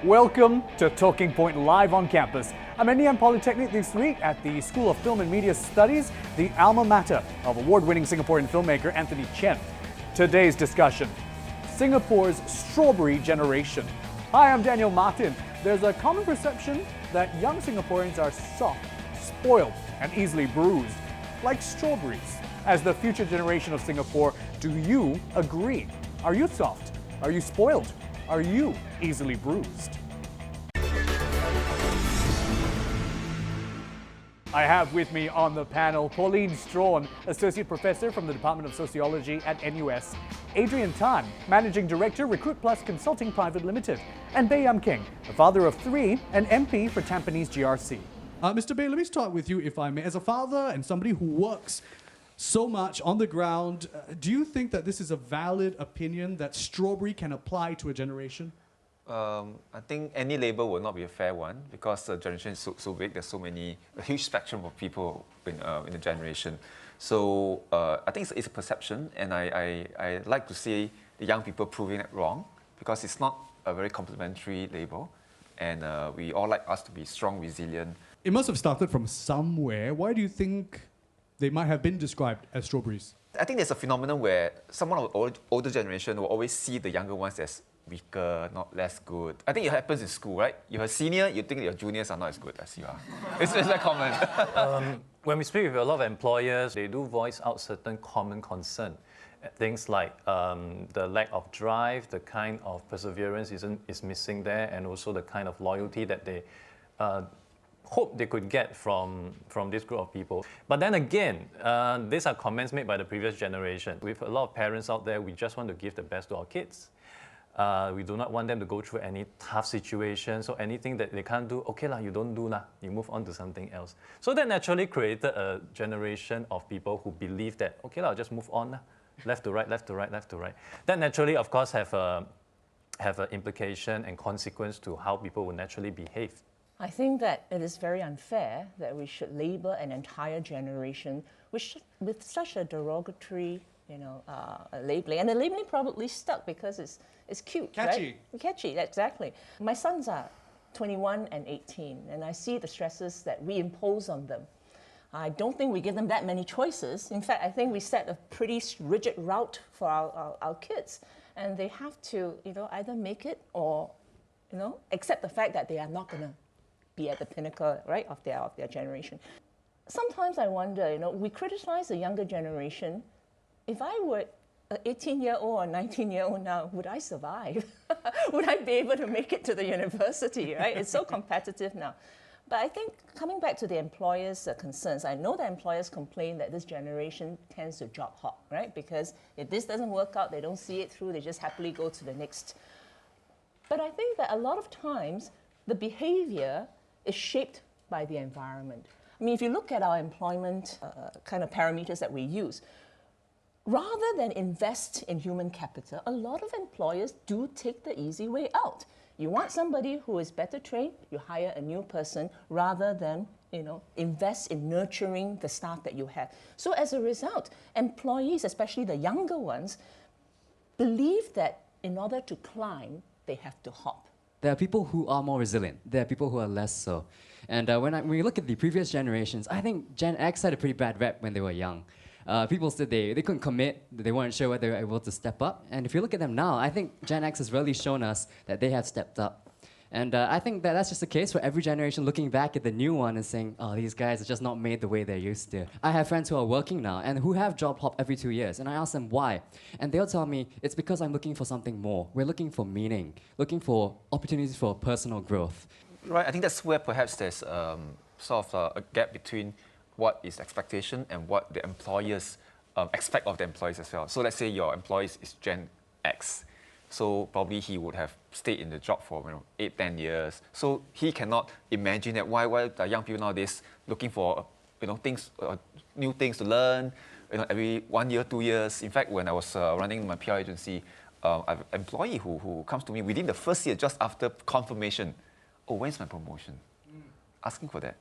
Welcome to Talking Point live on campus. I'm at Ngee Ann Polytechnic this week at the School of Film and Media Studies, the alma mater of award-winning Singaporean filmmaker Anthony Chen. Today's discussion, Singapore's strawberry generation. Hi, I'm Daniel Martin. There's a common perception that young Singaporeans are soft, spoiled, and easily bruised, like strawberries. As the future generation of Singapore, do you agree? Are you soft? Are you spoiled? Are you easily bruised? I have with me on the panel Pauline Strawn, Associate Professor from the Department of Sociology at NUS, Adrian Tan, Managing Director, Recruit Plus Consulting Private Limited, and Bae Yam Keng, a father of three, and MP for Tampines GRC. Mr. Bae, let me start with you, if I may. As a father and somebody who works so much on the ground, do you think that this is a valid opinion that strawberry can apply to a generation? I think any label will not be a fair one because the generation is so big. There's a huge spectrum of people in the generation. So I think it's a perception, and I like to see the young people proving it wrong because it's not a very complimentary label, and we all like us to be strong, resilient. It must have started from somewhere. Why do you think they might have been described as strawberries? I think there's a phenomenon where someone of the older generation will always see the younger ones as weaker, not less good. I think it happens in school, right? You're a senior, you think your juniors are not as good as you are. It's that common. When we speak with a lot of employers, they do voice out certain common concern. Things like the lack of drive, the kind of perseverance is missing there, and also the kind of loyalty that they hope they could get from this group of people. But then again, these are comments made by the previous generation. With a lot of parents out there, we just want to give the best to our kids. We do not want them to go through any tough situation. So anything that they can't do, okay lah, you don't do lah, you move on to something else. So that naturally created a generation of people who believe that, okay lah, just move on lah, left to right, left to right, left to right. That naturally, of course, have an implication and consequence to how people will naturally behave. I think that it is very unfair that we should label an entire generation with such a derogatory, labeling. And the labeling probably stuck because it's cute, catchy. Right? Catchy, exactly. My sons are 21 and 18, and I see the stresses that we impose on them. I don't think we give them that many choices. In fact, I think we set a pretty rigid route for our kids, and they have to, either make it or, accept the fact that they are not going to be at the pinnacle, right, of their generation. Sometimes I wonder, we criticize the younger generation. If I were an 18-year-old or 19-year-old now, would I survive? Would I be able to make it to the university, right? It's so competitive now. But I think coming back to the employers' concerns, I know that employers complain that this generation tends to job hop, right? Because if this doesn't work out, they don't see it through, they just happily go to the next. But I think that a lot of times, the behavior is shaped by the environment. I mean, if you look at our employment kind of parameters that we use, rather than invest in human capital, a lot of employers do take the easy way out. You want somebody who is better trained, you hire a new person rather than invest in nurturing the staff that you have. So as a result, employees, especially the younger ones, believe that in order to climb, they have to hop. There are people who are more resilient. There are people who are less so. And when we look at the previous generations, I think Gen X had a pretty bad rep when they were young. People said they couldn't commit, they weren't sure whether they were able to step up. And if you look at them now, I think Gen X has really shown us that they have stepped up. And I think that that's just the case for every generation looking back at the new one and saying, oh, these guys are just not made the way they're used to. I have friends who are working now and who have job hop every 2 years. And I ask them why. And they'll tell me, it's because I'm looking for something more. We're looking for meaning, looking for opportunities for personal growth. Right, I think that's where perhaps there's sort of a gap between what is expectation and what the employers expect of the employees as well. So let's say your employee is Gen X. So probably he would have stayed in the job for 8-10 years. So he cannot imagine that why the young people nowadays looking for things, new things to learn, every 1 year, 2 years. In fact, when I was running my PR agency, I have an employee who comes to me within the first year, just after confirmation. Oh, when's my promotion? Asking for that,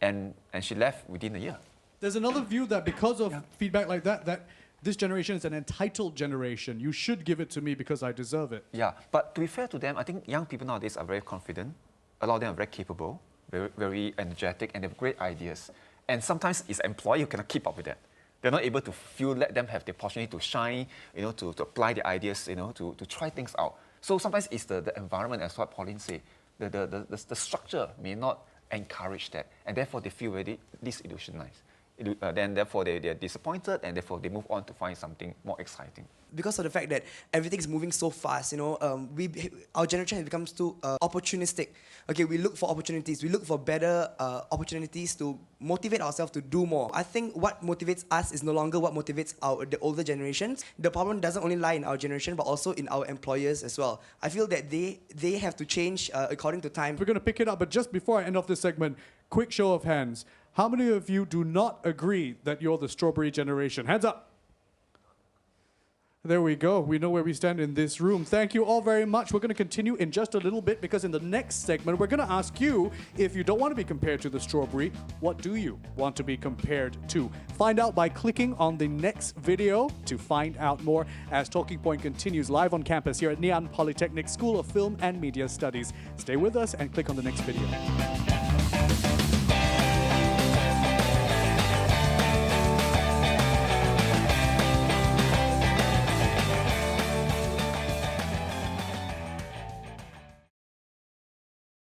and she left within a year. There's another view that because of feedback like that, this generation is an entitled generation. You should give it to me because I deserve it. Yeah, but to be fair to them, I think young people nowadays are very confident. A lot of them are very capable, very energetic, and they have great ideas. And sometimes it's employee who cannot keep up with that. They're not able to let them have the opportunity to shine, to apply their ideas, to try things out. So sometimes it's the environment, as what Pauline said. The structure may not encourage that, and therefore they feel very disillusionized. Then therefore they're disappointed, and therefore they move on to find something more exciting. Because of the fact that everything's moving so fast, our generation has become too opportunistic. Okay, we look for opportunities. We look for better opportunities to motivate ourselves to do more. I think what motivates us is no longer what motivates the older generations. The problem doesn't only lie in our generation, but also in our employers as well. I feel that they have to change according to time. We're going to pick it up, but just before I end off this segment, quick show of hands. How many of you do not agree that you're the strawberry generation? Hands up. There we go. We know where we stand in this room. Thank you all very much. We're going to continue in just a little bit because in the next segment, we're going to ask you, if you don't want to be compared to the strawberry, what do you want to be compared to? Find out by clicking on the next video to find out more as Talking Point continues live on campus here at Ngee Ann Polytechnic School of Film and Media Studies. Stay with us and click on the next video.